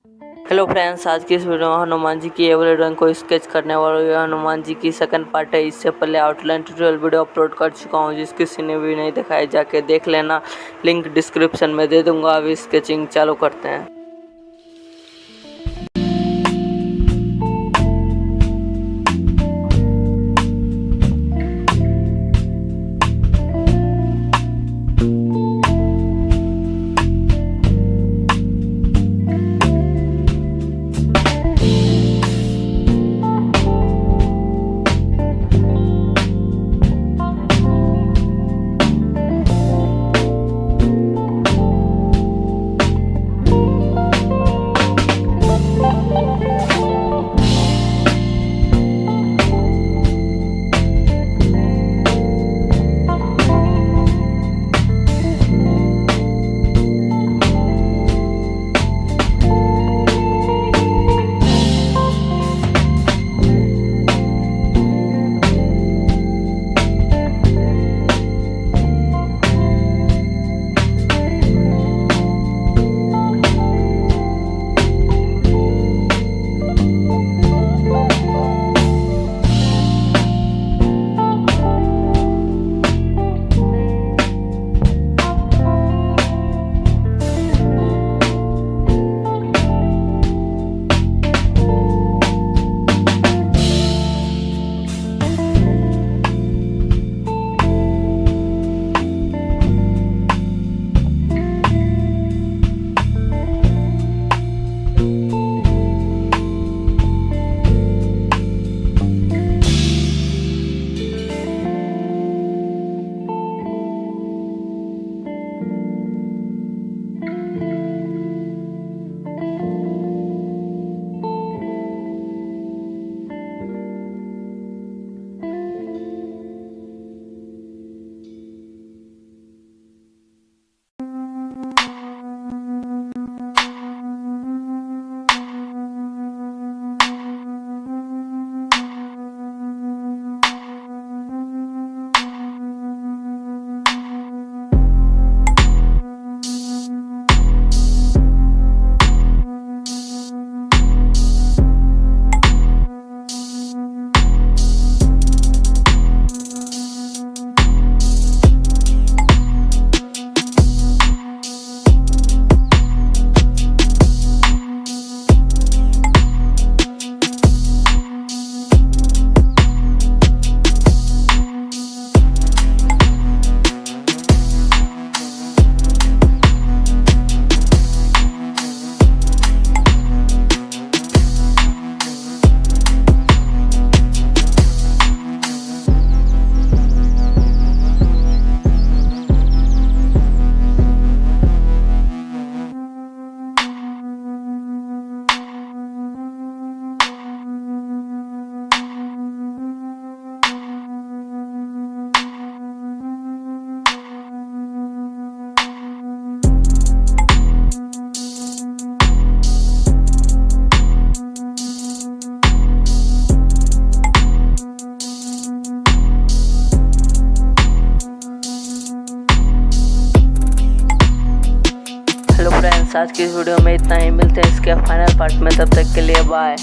Hello friends, आज की इस वीडियो में हनुमान जी की एवरी ड्राइंग को स्केच करने वाला हूँ। हनुमान जी की सेकंड पार्ट है। इससे पहले आउटलाइन ट्यूटोरियल वीडियो अपलोड कर चुका हूँ, जिस किसी ने भी नहीं दिखाया, जाके देख लेना। लिंक डिस्क्रिप्शन में दे दूंगा। अभी स्केचिंग चालू करते हैं। आज की इस वीडियो में इतना ही। मिलते हैं इसके फाइनल पार्ट में, तब तक के लिए बाय।